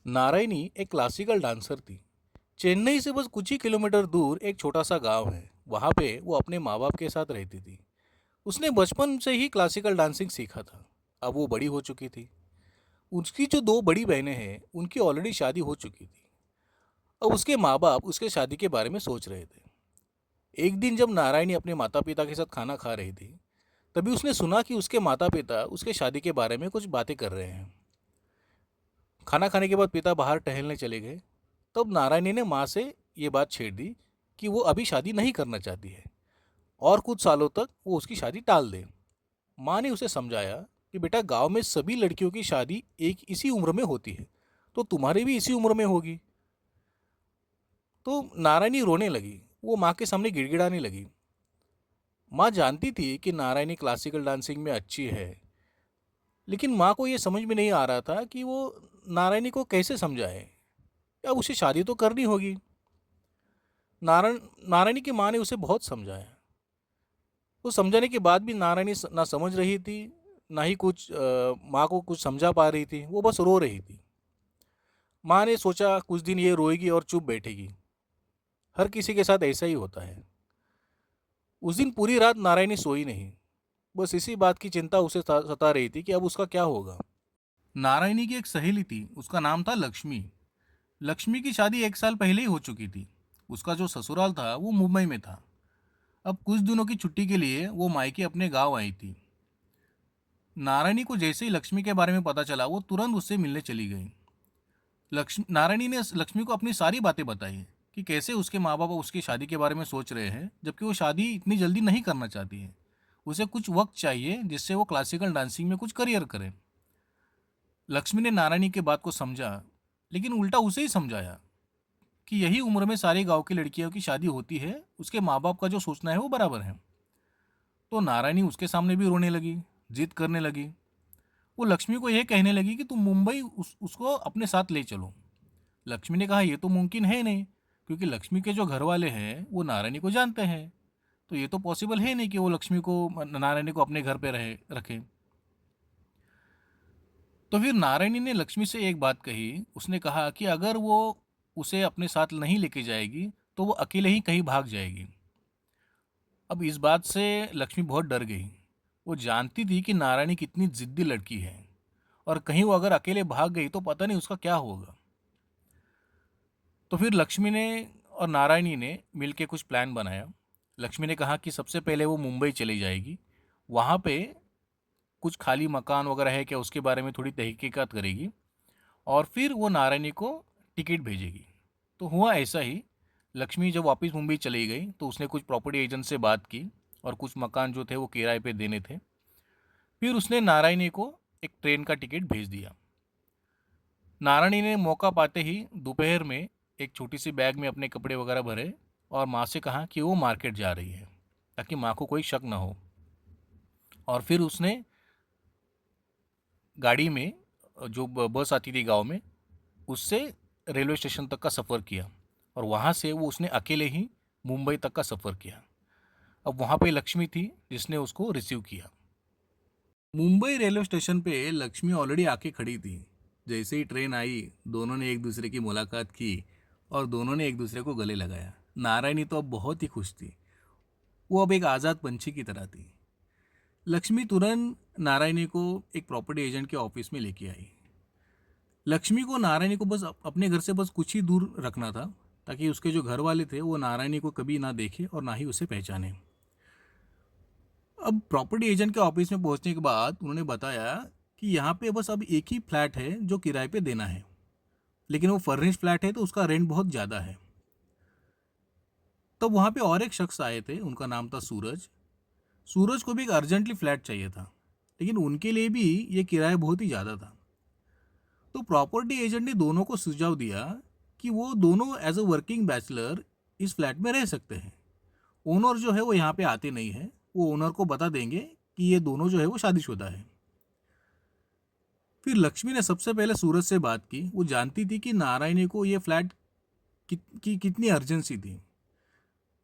नारायणी एक classical dancer थी। चेन्नई से बस कुछ ही किलोमीटर दूर एक छोटा सा गांव है। वहाँ पे वो अपने माँ बाप के साथ रहती थी। उसने बचपन से ही क्लासिकल डांसिंग सीखा था। अब वो बड़ी हो चुकी थी। उसकी जो दो बड़ी बहनें हैं उनकी ऑलरेडी शादी हो चुकी थी। अब उसके माँ बाप उसके शादी के बारे में सोच रहे थे। एक दिन जब नारायणी अपने माता पिता के साथ खाना खा रही थी, तभी उसने सुना कि उसके माता पिता उसके शादी के बारे में कुछ बातें कर रहे हैं। खाना खाने के बाद पिता बाहर टहलने चले गए। तब नारायणी ने माँ से ये बात छेड़ दी कि वो अभी शादी नहीं करना चाहती है और कुछ सालों तक वो उसकी शादी टाल दे। माँ ने उसे समझाया कि बेटा, गांव में सभी लड़कियों की शादी एक इसी उम्र में होती है, तो तुम्हारी भी इसी उम्र में होगी। तो नारायणी रोने लगी। वो माँ के सामने गिड़गिड़ाने लगी। माँ जानती थी कि नारायणी क्लासिकल डांसिंग में अच्छी है, लेकिन माँ को ये समझ में नहीं आ रहा था कि वो नारायणी को कैसे समझाए। अब उसे शादी तो करनी होगी। नारायण नारायणी की माँ ने उसे बहुत समझाया। वो समझाने के बाद भी नारायणी ना समझ रही थी, ना ही कुछ माँ को कुछ समझा पा रही थी। वो बस रो रही थी। माँ ने सोचा कुछ दिन ये रोएगी और चुप बैठेगी। हर किसी के साथ ऐसा ही होता है। उस दिन पूरी रात नारायणी सोई नहीं। बस इसी बात की चिंता उसे सता रही थी कि अब उसका क्या होगा। नारायणी की एक सहेली थी, उसका नाम था लक्ष्मी। लक्ष्मी की शादी एक साल पहले ही हो चुकी थी। उसका जो ससुराल था वो मुंबई में था। अब कुछ दिनों की छुट्टी के लिए वो मायके अपने गांव आई थी। नारायणी को जैसे ही लक्ष्मी के बारे में पता चला, वो तुरंत उससे मिलने चली गई। नारायणी ने लक्ष्मी को अपनी सारी बातें बताई कि कैसे उसके माँ बाप उसकी शादी के बारे में सोच रहे हैं, जबकि वो शादी इतनी जल्दी नहीं करना चाहती है। उसे कुछ वक्त चाहिए जिससे वो क्लासिकल डांसिंग में कुछ करियर करे। लक्ष्मी ने नारायणी के बात को समझा, लेकिन उल्टा उसे ही समझाया कि यही उम्र में सारे गांव की लड़कियों की शादी होती है, उसके माँ बाप का जो सोचना है वो बराबर है। तो नारायणी उसके सामने भी रोने लगी, जिद करने लगी। वो लक्ष्मी को यह कहने लगी कि तुम मुंबई उसको अपने साथ ले चलो। लक्ष्मी ने कहा यह तो मुमकिन है नहीं, क्योंकि लक्ष्मी के जो घर वाले हैं वो नारायणी को जानते हैं। तो ये तो पॉसिबल है नहीं कि वो लक्ष्मी को नारायणी को अपने घर पे रहे रखे। तो फिर नारायणी ने लक्ष्मी से एक बात कही। उसने कहा कि अगर वो उसे अपने साथ नहीं लेके जाएगी तो वो अकेले ही कहीं भाग जाएगी। अब इस बात से लक्ष्मी बहुत डर गई। वो जानती थी कि नारायणी कितनी जिद्दी लड़की है, और कहीं वो अगर अकेले भाग गई तो पता नहीं उसका क्या होगा। तो फिर लक्ष्मी ने और नारायणी ने मिलके कुछ प्लान बनाया। लक्ष्मी ने कहा कि सबसे पहले वो मुंबई चली जाएगी। वहाँ पे कुछ खाली मकान वगैरह है क्या, उसके बारे में थोड़ी तहकीकात करेगी, और फिर वो नारायणी को टिकट भेजेगी। तो हुआ ऐसा ही। लक्ष्मी जब वापस मुंबई चली गई तो उसने कुछ प्रॉपर्टी एजेंट से बात की, और कुछ मकान जो थे वो किराए पे देने थे। फिर उसने नारायणी को एक ट्रेन का टिकट भेज दिया। नारायणी ने मौका पाते ही दोपहर में एक छोटी सी बैग में अपने कपड़े वगैरह भरे और माँ से कहा कि वो मार्केट जा रही है, ताकि माँ को कोई शक ना हो। और फिर उसने गाड़ी में, जो बस आती थी गांव में, उससे रेलवे स्टेशन तक का सफ़र किया, और वहाँ से वो उसने अकेले ही मुंबई तक का सफ़र किया। अब वहाँ पे लक्ष्मी थी जिसने उसको रिसीव किया। मुंबई रेलवे स्टेशन पे लक्ष्मी ऑलरेडी आके खड़ी थी। जैसे ही ट्रेन आई, दोनों ने एक दूसरे की मुलाकात की और दोनों ने एक दूसरे को गले लगाया। नारायणी तो अब बहुत ही खुश थी। वो अब एक आज़ाद पंछी की तरह थी। लक्ष्मी तुरंत नारायणी को एक प्रॉपर्टी एजेंट के ऑफिस में लेके आई। लक्ष्मी को नारायणी को बस अपने घर से बस कुछ ही दूर रखना था, ताकि उसके जो घर वाले थे वो नारायणी को कभी ना देखे और ना ही उसे पहचाने। अब प्रॉपर्टी एजेंट के ऑफिस में पहुंचने के बाद उन्होंने बताया कि यहाँ पे बस अब एक ही फ्लैट है जो किराए पे देना है, लेकिन वो फर्निश्ड फ्लैट है तो उसका रेंट बहुत ज़्यादा है। तब वहाँ पे और एक शख्स आए थे, उनका नाम था सूरज। सूरज को भी एक अर्जेंटली फ्लैट चाहिए था, लेकिन उनके लिए भी ये किराया बहुत ही ज़्यादा था। तो प्रॉपर्टी एजेंट ने दोनों को सुझाव दिया कि वो दोनों एज अ वर्किंग बैचलर इस फ्लैट में रह सकते हैं। ओनर जो है वो यहाँ पे आते नहीं है। वो ओनर को बता देंगे कि ये दोनों जो है वो शादीशुदा है। फिर लक्ष्मी ने सबसे पहले सूरज से बात की। वो जानती थी कि नारायणी को ये फ्लैट की कितनी अर्जेंसी थी,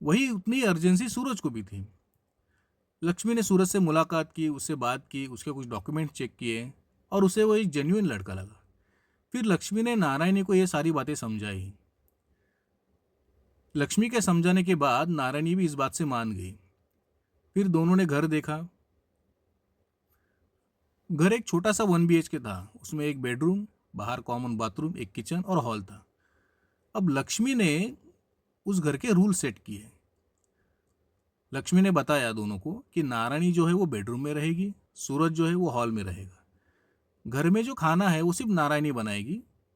वही उतनी अर्जेंसी सूरज को भी थी। लक्ष्मी ने सूरज से मुलाकात की, उससे बात की, उसके कुछ डॉक्यूमेंट चेक किए, और उसे वो एक जेन्युइन लड़का लगा। फिर लक्ष्मी ने नारायणी को ये सारी बातें समझाई। लक्ष्मी के समझाने के बाद नारायणी भी इस बात से मान गई। फिर दोनों ने घर देखा। घर एक छोटा सा 1 BHK था। उसमें एक बेडरूम, बाहर कॉमन बाथरूम, एक किचन और हॉल था। अब लक्ष्मी ने उस घर के रूल सेट किए। लक्ष्मी ने बताया दोनों को कि नारायणी जो है वो बेडरूम में रहेगी, सूरज जो है वो हॉल में रहेगा। घर में जो खाना है वो सिर्फ नारायणी बनाएगी,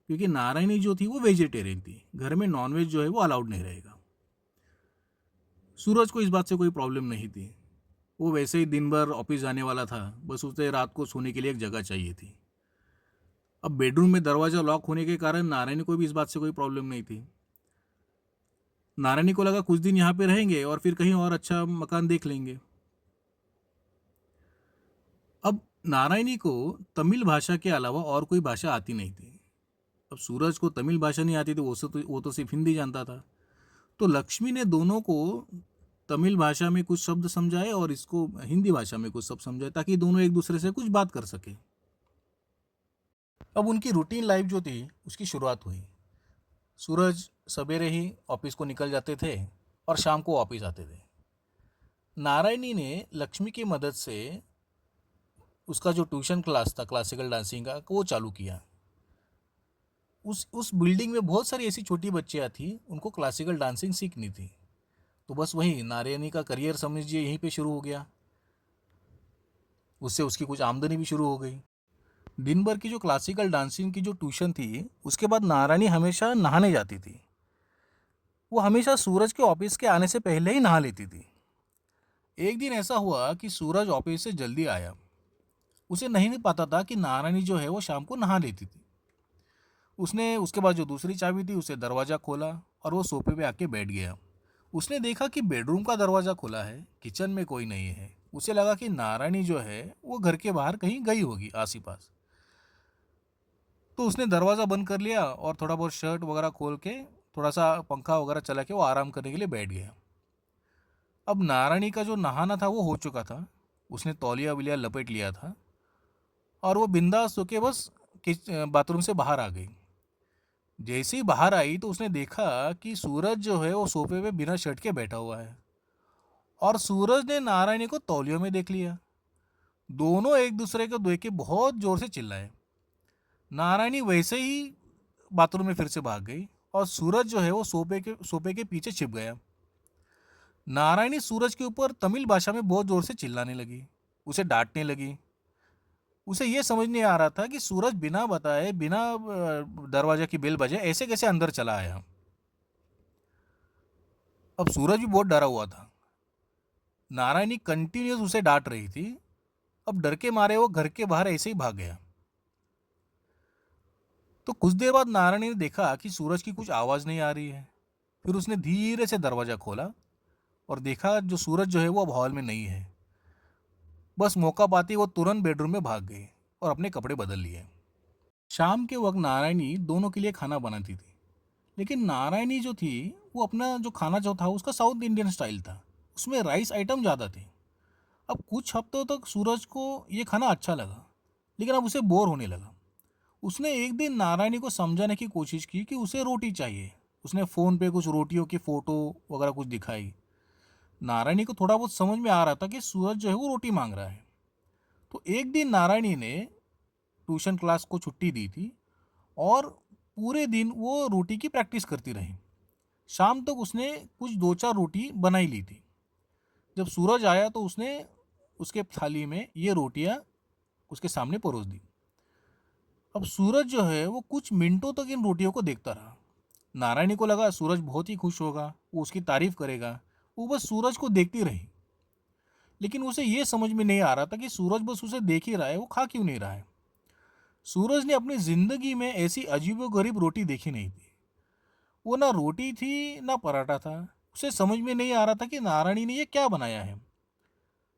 क्योंकि नारायणी जो थी वो वेजिटेरियन थी। घर में नॉनवेज जो है वो अलाउड नहीं रहेगा। सूरज को इस बात से कोई प्रॉब्लम नहीं थी। वो वैसे ही दिन भर ऑफिस जाने वाला था, बस उसे रात को सोने के लिए एक जगह चाहिए थी। अब बेडरूम में दरवाजा लॉक होने के कारण नारायणी को भी इस बात से कोई प्रॉब्लम नहीं थी। नारायणी को लगा कुछ दिन यहाँ पे रहेंगे और फिर कहीं और अच्छा मकान देख लेंगे। अब नारायणी को तमिल भाषा के अलावा और कोई भाषा आती नहीं थी। अब सूरज को तमिल भाषा नहीं आती थी, वो तो सिर्फ हिंदी जानता था। तो लक्ष्मी ने दोनों को तमिल भाषा में कुछ शब्द समझाए और इसको हिंदी भाषा में कुछ शब्द समझाए, ताकि दोनों एक दूसरे से कुछ बात कर सके। अब उनकी रूटीन लाइफ जो थी उसकी शुरुआत हुई। सूरज सवेरे ही ऑफिस को निकल जाते थे और शाम को वापस आते थे। नारायणी ने लक्ष्मी की मदद से उसका जो ट्यूशन क्लास था क्लासिकल डांसिंग का वो चालू किया। उस बिल्डिंग में बहुत सारी ऐसी छोटी बच्चियाँ थी, उनको क्लासिकल डांसिंग सीखनी थी। तो बस वही नारायणी का करियर समझिए यहीं पे शुरू हो गया। उससे उसकी कुछ आमदनी भी शुरू हो गई। दिन भर की जो क्लासिकल डांसिंग की जो ट्यूशन थी, उसके बाद नारायणी हमेशा नहाने जाती थी। वो हमेशा सूरज के ऑफिस के आने से पहले ही नहा लेती थी। एक दिन ऐसा हुआ कि सूरज ऑफिस से जल्दी आया। उसे नहीं पता था कि नारायणी जो है वो शाम को नहा लेती थी। उसने उसके बाद जो दूसरी चाबी थी उसे दरवाज़ा खोला और वो सोफे पे आके बैठ गया। उसने देखा कि बेडरूम का दरवाज़ा खुला है, किचन में कोई नहीं है। उसे लगा कि नारायणी जो है वो घर के बाहर कहीं गई होगी आस ही पास। तो उसने दरवाज़ा बंद कर लिया और थोड़ा बहुत शर्ट वगैरह खोल के थोड़ा सा पंखा वगैरह चला के वो आराम करने के लिए बैठ गया। अब नारायणी का जो नहाना था वो हो चुका था। उसने तौलिया विलिया लपेट लिया था और वो बिंदास होके बस बाथरूम से बाहर आ गई। जैसे ही बाहर आई तो उसने देखा कि सूरज जो है वो सोफे पे बिना शर्ट के बैठा हुआ है और सूरज ने नारायणी को तौलियों में देख लिया। दोनों एक दूसरे को देख के बहुत जोर से चिल्लाए। नारायणी वैसे ही बाथरूम में फिर से भाग गई और सूरज जो है वो सोफे के पीछे छिप गया। नारायणी सूरज के ऊपर तमिल भाषा में बहुत जोर से चिल्लाने लगी, उसे डांटने लगी। उसे ये समझ नहीं आ रहा था कि सूरज बिना बताए, बिना दरवाजे की बेल बजे ऐसे कैसे अंदर चला आया। अब सूरज भी बहुत डरा हुआ था। नारायणी कंटिन्यूस उसे डांट रही थी। अब डर के मारे वो घर के बाहर ऐसे ही भाग गया। तो कुछ देर बाद नारायणी ने देखा कि सूरज की कुछ आवाज़ नहीं आ रही है। फिर उसने धीरे से दरवाज़ा खोला और देखा जो सूरज जो है वो अब हॉल में नहीं है। बस मौका पाती वो तुरंत बेडरूम में भाग गई और अपने कपड़े बदल लिए। शाम के वक्त नारायणी दोनों के लिए खाना बनाती थी, लेकिन नारायणी जो थी वो अपना जो खाना जो था उसका साउथ इंडियन स्टाइल था। उसमें राइस आइटम ज़्यादा थे। अब कुछ हफ्तों तक सूरज को ये खाना अच्छा लगा, लेकिन अब उसे बोर होने लगा। उसने एक दिन नारायणी को समझाने की कोशिश की कि उसे रोटी चाहिए। उसने फ़ोन पे कुछ रोटियों की फ़ोटो वगैरह कुछ दिखाई। नारायणी को थोड़ा बहुत समझ में आ रहा था कि सूरज जो है वो रोटी मांग रहा है। तो एक दिन नारायणी ने ट्यूशन क्लास को छुट्टी दी थी और पूरे दिन वो रोटी की प्रैक्टिस करती रही। शाम तक उसने कुछ 2-4 रोटी बनाई ली थी। जब सूरज आया तो उसने उसके थाली में ये रोटियां उसके सामने परोस दी। अब सूरज जो है वो कुछ मिनटों तक इन रोटियों को देखता रहा। नारायणी को लगा सूरज बहुत ही खुश होगा, वो उसकी तारीफ करेगा। वो बस सूरज को देखती रही, लेकिन उसे ये समझ में नहीं आ रहा था कि सूरज बस उसे देख ही रहा है, वो खा क्यों नहीं रहा है। सूरज ने अपनी जिंदगी में ऐसी अजीबोगरीब रोटी देखी नहीं थी। वो ना रोटी थी ना पराठा था। उसे समझ में नहीं आ रहा था कि नारायणी ने ये क्या बनाया है।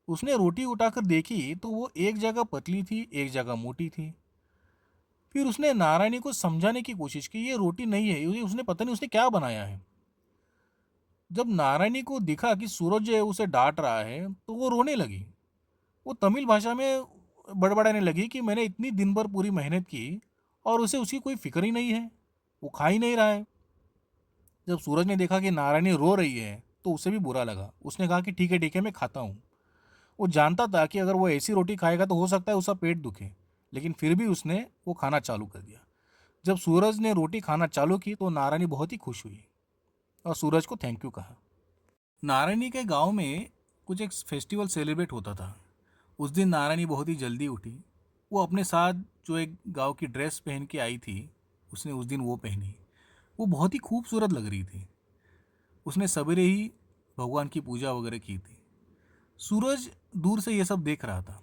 उसने रोटी उठाकर देखी तो वो एक जगह पतली थी, एक जगह मोटी थी। फिर उसने नारायणी को समझाने की कोशिश की ये रोटी नहीं है, ये उसने पता नहीं उसने क्या बनाया है। जब नारायणी को दिखा कि सूरज जो है उसे डांट रहा है तो वो रोने लगी। वो तमिल भाषा में बड़बड़ाने लगी कि मैंने इतनी दिन भर पूरी मेहनत की और उसे उसकी कोई फिक्र ही नहीं है, वो खा ही नहीं रहा है। जब सूरज ने देखा कि नारायणी रो रही है तो उसे भी बुरा लगा। उसने कहा कि ठीक है मैं खाता हूँ। वो जानता था कि अगर वो ऐसी रोटी खाएगा तो हो सकता है उसका पेट दुखे, लेकिन फिर भी उसने वो खाना चालू कर दिया। जब सूरज ने रोटी खाना चालू की तो नारायणी बहुत ही खुश हुई और सूरज को थैंक यू कहा। नारायणी के गांव में कुछ एक फेस्टिवल सेलिब्रेट होता था। उस दिन नारायणी बहुत ही जल्दी उठी। वो अपने साथ जो एक गांव की ड्रेस पहन के आई थी, उसने उस दिन वो पहनी। वो बहुत ही खूबसूरत लग रही थी। उसने सवेरे ही भगवान की पूजा वगैरह की थी। सूरज दूर से ये सब देख रहा था।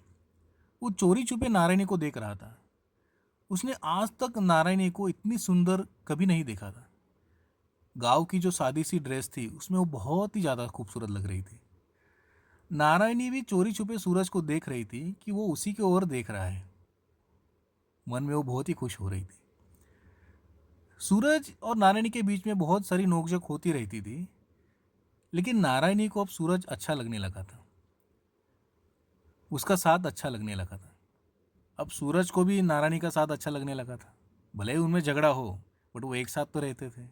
वो चोरी छुपे नारायणी को देख रहा था। उसने आज तक नारायणी को इतनी सुंदर कभी नहीं देखा था। गांव की जो सादी सी ड्रेस थी उसमें वो बहुत ही ज़्यादा खूबसूरत लग रही थी। नारायणी भी चोरी छुपे सूरज को देख रही थी कि वो उसी की ओर देख रहा है। मन में वो बहुत ही खुश हो रही थी। सूरज और नारायणी के बीच में बहुत सारी नोकझोंक होती रहती थी, लेकिन नारायणी को अब सूरज अच्छा लगने लगा था। उसका साथ अच्छा लगने लगा था। अब सूरज को भी नारायणी का साथ अच्छा लगने लगा था। भले ही उनमें झगड़ा हो, बट वो एक साथ तो रहते थे।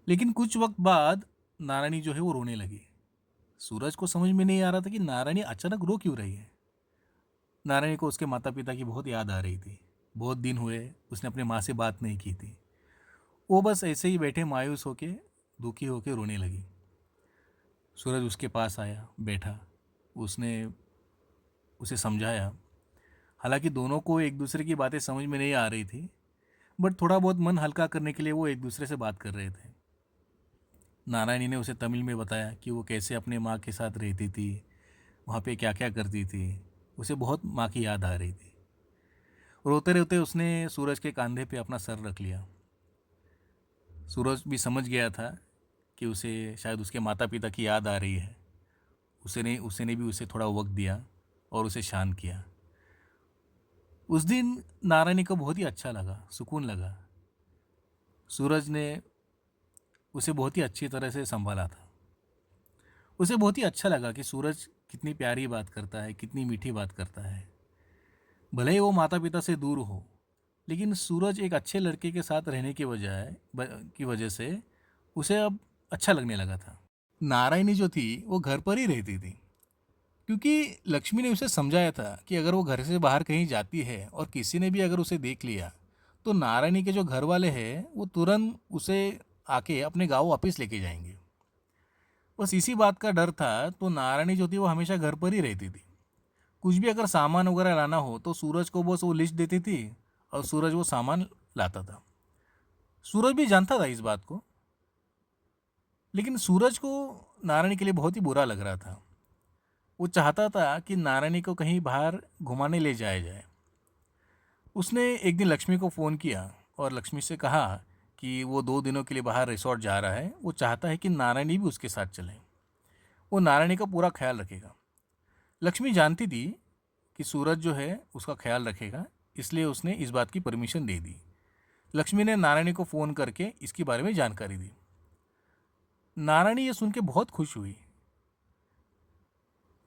लेकिन कुछ वक्त बाद नारायणी जो है वो रोने लगी। सूरज को समझ में नहीं आ रहा था कि नारायणी अचानक रो क्यों रही है। नारायणी को उसके माता पिता की बहुत याद आ रही थी। बहुत दिन हुए उसने अपने माँ से बात नहीं की थी। वो बस ऐसे ही बैठे मायूस होके, दुखी होके रोने लगी। सूरज उसके पास आया, बैठा। उसने उसे समझाया। हालांकि दोनों को एक दूसरे की बातें समझ में नहीं आ रही थी, बट थोड़ा बहुत मन हल्का करने के लिए वो एक दूसरे से बात कर रहे थे। नारायणी ने उसे तमिल में बताया कि वो कैसे अपने माँ के साथ रहती थी, वहाँ पे क्या क्या करती थी। उसे बहुत माँ की याद आ रही थी। रोते रोते उसने सूरज के कंधे पे अपना सर रख लिया। सूरज भी समझ गया था कि उसे शायद उसके माता पिता की याद आ रही है। उसने भी उसे थोड़ा वक्त दिया और उसे शांत किया। उस दिन नारायणी को बहुत ही अच्छा लगा, सुकून लगा। सूरज ने उसे बहुत ही अच्छी तरह से संभाला था। उसे बहुत ही अच्छा लगा कि सूरज कितनी प्यारी बात करता है, कितनी मीठी बात करता है। भले ही वो माता पिता से दूर हो, लेकिन सूरज एक अच्छे लड़के के साथ रहने की वजह से उसे अब अच्छा लगने लगा था। नारायणी जो थी वो घर पर ही रहती थी, क्योंकि लक्ष्मी ने उसे समझाया था कि अगर वो घर से बाहर कहीं जाती है और किसी ने भी अगर उसे देख लिया तो नारायणी के जो घर वाले हैं वो तुरंत उसे आके अपने गाँव वापस लेके जाएंगे। बस इसी बात का डर था, तो नारायणी जो थी वो हमेशा घर पर ही रहती थी। कुछ भी अगर सामान वगैरह लाना हो तो सूरज को बस वो लिस्ट देती थी और सूरज वो सामान लाता था। सूरज भी जानता था इस बात को, लेकिन सूरज को नारायणी के लिए बहुत ही बुरा लग रहा था। वो चाहता था कि नारायणी को कहीं बाहर घुमाने ले जाया जाए। उसने एक दिन लक्ष्मी को फ़ोन किया और लक्ष्मी से कहा कि वो 2 दिनों के लिए बाहर रिसोर्ट जा रहा है। वो चाहता है कि नारायणी भी उसके साथ चले। वो नारायणी का पूरा ख्याल रखेगा। लक्ष्मी जानती थी कि सूरज जो है उसका ख्याल रखेगा, इसलिए उसने इस बात की परमिशन दे दी। लक्ष्मी ने नारायणी को फ़ोन करके इसके बारे में जानकारी दी। नारायणी ये सुन के बहुत खुश हुई।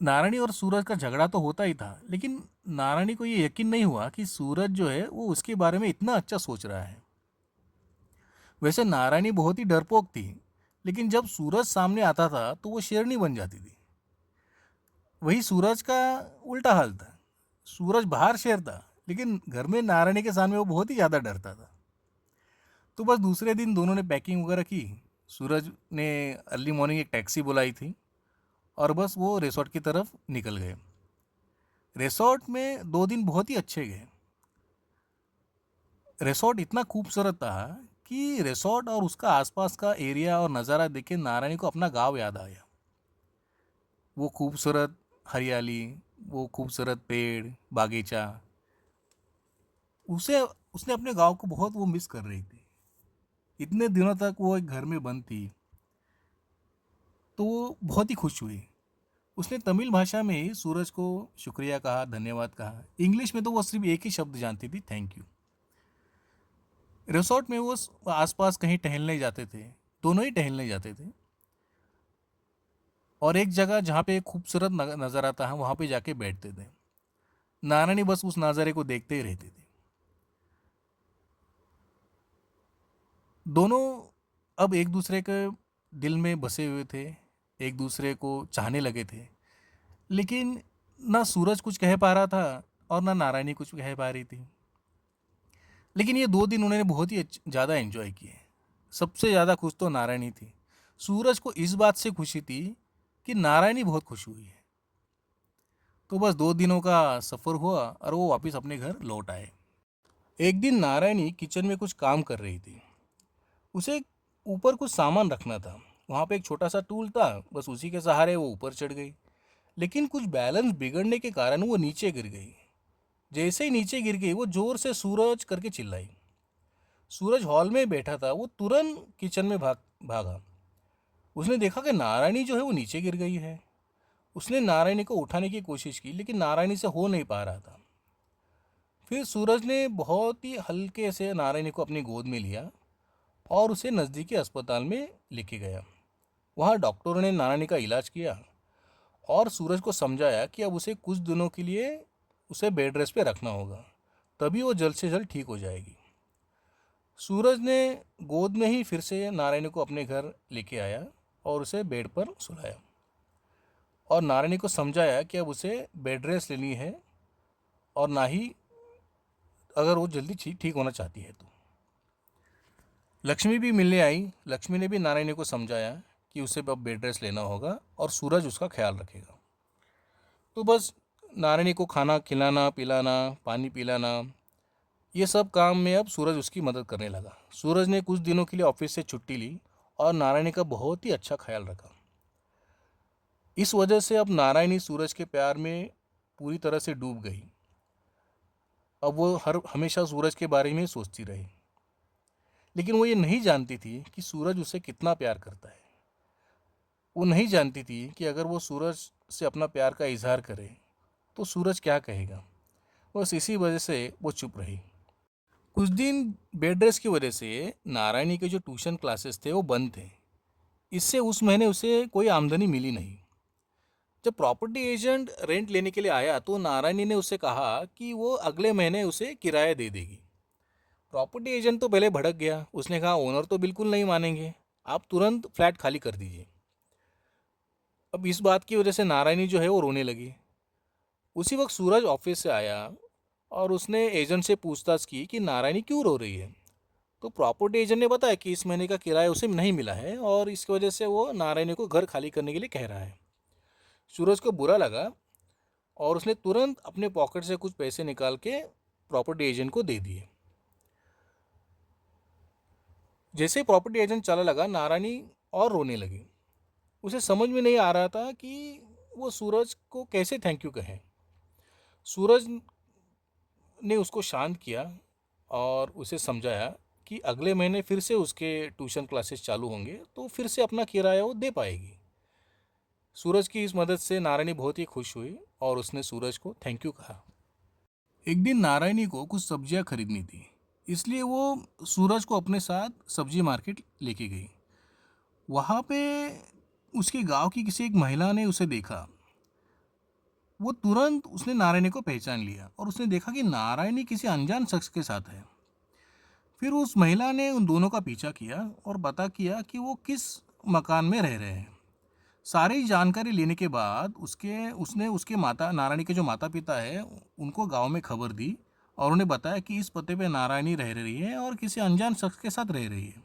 नारायणी और सूरज का झगड़ा तो होता ही था, लेकिन नारायणी को ये यकीन नहीं हुआ कि सूरज जो है वो उसके बारे में इतना अच्छा सोच रहा है। वैसे नारायणी बहुत ही डरपोक थी, लेकिन जब सूरज सामने आता था तो वो शेरनी बन जाती थी। वही सूरज का उल्टा हाल था। सूरज बाहर शेर था, लेकिन घर में नारायणी के सामने वो बहुत ही ज़्यादा डरता था। तो बस दूसरे दिन दोनों ने पैकिंग वगैरह की। सूरज ने अर्ली मॉर्निंग एक टैक्सी बुलाई थी और बस वो रिसोर्ट की तरफ निकल गए। रिसोर्ट में 2 दिन बहुत ही अच्छे गए। रिसोर्ट इतना खूबसूरत था कि रिसोर्ट और उसका आसपास का एरिया और नज़ारा देख के नारायणी को अपना गांव याद आया। वो खूबसूरत हरियाली, वो खूबसूरत पेड़, बागीचा, उसे उसने अपने गांव को बहुत वो मिस कर रही थी। इतने दिनों तक वो एक घर में बंद थी, तो वो बहुत ही खुश हुई। उसने तमिल भाषा में ही सूरज को शुक्रिया कहा, धन्यवाद कहा। इंग्लिश में तो वो सिर्फ एक ही शब्द जानती थी, थैंक यू। रिसोर्ट में वो आसपास कहीं टहलने जाते थे। दोनों ही टहलने जाते थे और एक जगह जहाँ पे खूबसूरत नज़ारा था वहाँ पे जाके बैठते थे। नारायणी बस उस नज़ारे को देखते ही रहती थी। दोनों अब एक दूसरे के दिल में बसे हुए थे, एक दूसरे को चाहने लगे थे। लेकिन ना सूरज कुछ कह पा रहा था और ना नारायणी कुछ कह पा रही थी। लेकिन ये 2 दिन उन्होंने बहुत ही ज़्यादा एंजॉय किए। सबसे ज़्यादा खुश तो नारायणी थी। सूरज को इस बात से खुशी थी कि नारायणी बहुत खुश हुई है। तो बस 2 दिनों का सफ़र हुआ और वो वापस अपने घर लौट आए। एक दिन नारायणी किचन में कुछ काम कर रही थी। उसे ऊपर कुछ सामान रखना था। वहाँ पे एक छोटा सा टूल था, बस उसी के सहारे वो ऊपर चढ़ गई। लेकिन कुछ बैलेंस बिगड़ने के कारण वो नीचे गिर गई। जैसे ही नीचे गिर गई वो जोर से सूरज करके चिल्लाई। सूरज हॉल में बैठा था, वो तुरंत किचन में भागा। उसने देखा कि नारायणी जो है वो नीचे गिर गई है। उसने नारायणी को उठाने की कोशिश की, लेकिन नारायणी से हो नहीं पा रहा था। फिर सूरज ने बहुत ही हल्के से नारायणी को अपनी गोद में लिया और उसे नज़दीकी अस्पताल में लेके गया। वहाँ डॉक्टरों ने नारायणी का इलाज किया और सूरज को समझाया कि अब उसे कुछ दिनों के लिए उसे बेड रेस्ट पे रखना होगा, तभी वो जल्द से जल्द ठीक हो जाएगी। सूरज ने गोद में ही फिर से नारायणी को अपने घर लेके आया और उसे बेड पर सुलाया और नारायणी को समझाया कि अब उसे बेड रेस्ट लेनी है और ना ही अगर वो जल्दी ठीक होना चाहती है तो। लक्ष्मी भी मिलने आई। लक्ष्मी ने भी नारायणी को समझाया कि उसे अब बेड रेस्ट लेना होगा और सूरज उसका ख्याल रखेगा। तो बस नारायणी को खाना खिलाना पिलाना, पानी पिलाना, ये सब काम में अब सूरज उसकी मदद करने लगा। सूरज ने कुछ दिनों के लिए ऑफिस से छुट्टी ली और नारायणी का बहुत ही अच्छा ख्याल रखा। इस वजह से अब नारायणी सूरज के प्यार में पूरी तरह से डूब गई। अब वो हमेशा सूरज के बारे में सोचती रही। लेकिन वो ये नहीं जानती थी कि सूरज उसे कितना प्यार करता है। वो नहीं जानती थी कि अगर वो सूरज से अपना प्यार का इजहार करे तो सूरज क्या कहेगा। बस इसी वजह से वो चुप रही। कुछ दिन बेड रेस्ट की वजह से नारायणी के जो ट्यूशन क्लासेस थे वो बंद थे। इससे उस महीने उसे कोई आमदनी मिली नहीं। जब प्रॉपर्टी एजेंट रेंट लेने के लिए आया तो नारायणी ने उससे कहा कि वो अगले महीने उसे किराया दे देगी। प्रॉपर्टी एजेंट तो पहले भड़क गया। उसने कहा ओनर तो बिल्कुल नहीं मानेंगे, आप तुरंत फ्लैट खाली कर दीजिए। अब इस बात की वजह से नारायणी जो है वो रोने लगी। उसी वक्त सूरज ऑफिस से आया और उसने एजेंट से पूछताछ की कि नारायणी क्यों रो रही है। तो प्रॉपर्टी एजेंट ने बताया कि इस महीने का किराया उसे नहीं मिला है और इसकी वजह से वो नारायणी को घर खाली करने के लिए कह रहा है। सूरज को बुरा लगा और उसने तुरंत अपने पॉकेट से कुछ पैसे निकाल के प्रॉपर्टी एजेंट को दे दिए। जैसे ही प्रॉपर्टी एजेंट चला लगा, नारायणी और रोने लगी। उसे समझ में नहीं आ रहा था कि वो सूरज को कैसे थैंक यू कहे। सूरज ने उसको शांत किया और उसे समझाया कि अगले महीने फिर से उसके ट्यूशन क्लासेस चालू होंगे तो फिर से अपना किराया वो दे पाएगी। सूरज की इस मदद से नारायणी बहुत ही खुश हुई और उसने सूरज को थैंक यू कहा। एक दिन नारायणी को कुछ सब्जियां खरीदनी थी, इसलिए वो सूरज को अपने साथ सब्जी मार्केट लेके गई। वहाँ पे उसके गांव की किसी एक महिला ने उसे देखा। वो तुरंत उसने नारायणी को पहचान लिया और उसने देखा कि नारायणी किसी अनजान शख्स के साथ है। फिर उस महिला ने उन दोनों का पीछा किया और पता किया कि वो किस मकान में रह रहे हैं। सारी जानकारी लेने के बाद उसने उसके माता नारायणी के जो माता पिता है उनको गांव में खबर दी और उन्हें बताया कि इस पते पे नारायणी रह रही है और किसी अनजान शख्स के साथ रह रही है।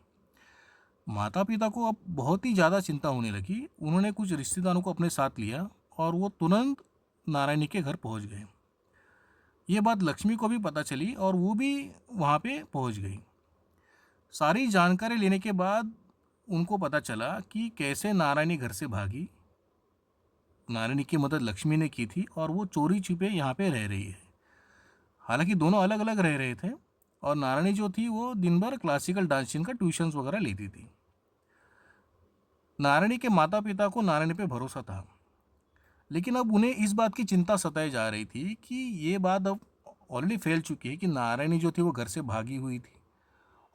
माता पिता को अब बहुत ही ज़्यादा चिंता होने लगी। उन्होंने कुछ रिश्तेदारों को अपने साथ लिया और वो तुरंत नारायणी के घर पहुंच गए। ये बात लक्ष्मी को भी पता चली और वो भी वहाँ पे पहुँच गई। सारी जानकारी लेने के बाद उनको पता चला कि कैसे नारायणी घर से भागी। नारायणी की मदद लक्ष्मी ने की थी और वो चोरी छिपे यहाँ पे रह रही है। हालांकि दोनों अलग अलग रह रहे थे और नारायणी जो थी वो दिन भर क्लासिकल डांसिंग का ट्यूशन्स वगैरह लेती थी। नारायणी के माता पिता को नारायणी पे भरोसा था, लेकिन अब उन्हें इस बात की चिंता सताई जा रही थी कि ये बात अब ऑलरेडी फैल चुकी है कि नारायणी जो थी वो घर से भागी हुई थी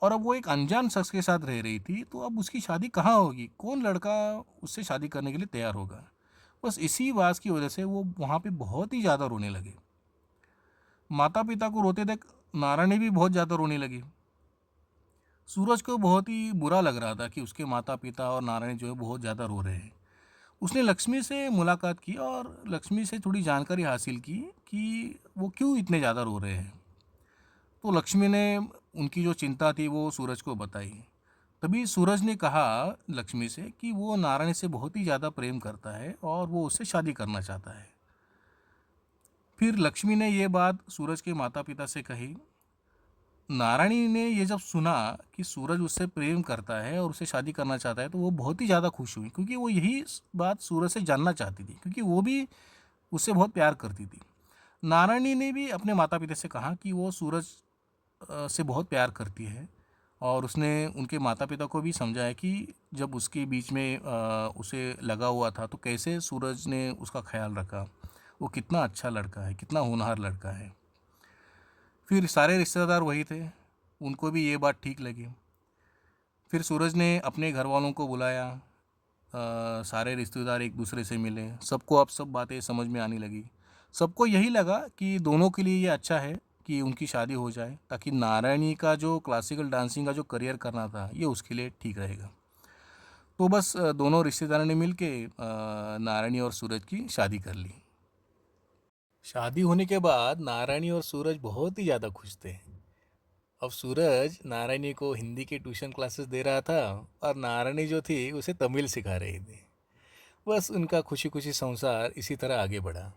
और अब वो एक अनजान शख्स के साथ रह रही थी। तो अब उसकी शादी कहाँ होगी, कौन लड़का उससे शादी करने के लिए तैयार होगा। बस इसी बात की वजह से वो वहाँ पे बहुत ही ज़्यादा रोने लगे। माता पिता को रोते देख नारायणी भी बहुत ज़्यादा रोने लगी। सूरज को बहुत ही बुरा लग रहा था कि उसके माता पिता और नारायणी जो है बहुत ज़्यादा रो रहे हैं। उसने लक्ष्मी से मुलाकात की और लक्ष्मी से थोड़ी जानकारी हासिल की कि वो क्यों इतने ज़्यादा रो रहे हैं। तो लक्ष्मी ने उनकी जो चिंता थी वो सूरज को बताई। तभी सूरज ने कहा लक्ष्मी से कि वो नारायण से बहुत ही ज़्यादा प्रेम करता है और वो उससे शादी करना चाहता है। फिर लक्ष्मी ने ये बात सूरज के माता पिता से कही। नारायणी ने ये जब सुना कि सूरज उससे प्रेम करता है और उससे शादी करना चाहता है तो वो बहुत ही ज़्यादा खुश हुई, क्योंकि वो यही बात सूरज से जानना चाहती थी, क्योंकि वो भी उससे बहुत प्यार करती थी। नारायणी ने भी अपने माता पिता से कहा कि वो सूरज से बहुत प्यार करती है और उसने उनके माता पिता को भी समझाया कि जब उसके बीच में उसे लगा हुआ था तो कैसे सूरज ने उसका ख्याल रखा, वो कितना अच्छा लड़का है, कितना होनहार लड़का है। फिर सारे रिश्तेदार वही थे, उनको भी ये बात ठीक लगी। फिर सूरज ने अपने घर वालों को बुलाया। सारे रिश्तेदार एक दूसरे से मिले, सबको अब सब बातें समझ में आने लगी। सबको यही लगा कि दोनों के लिए ये अच्छा है कि उनकी शादी हो जाए, ताकि नारायणी का जो क्लासिकल डांसिंग का जो करियर करना था ये उसके लिए ठीक रहेगा। तो बस दोनों रिश्तेदारों ने मिल के नारायणी और सूरज की शादी कर ली। शादी होने के बाद नारायणी और सूरज बहुत ही ज़्यादा खुश थे। अब सूरज नारायणी को हिंदी के ट्यूशन क्लासेस दे रहा था और नारायणी जो थी उसे तमिल सिखा रही थी। बस उनका खुशी खुशी संसार इसी तरह आगे बढ़ा।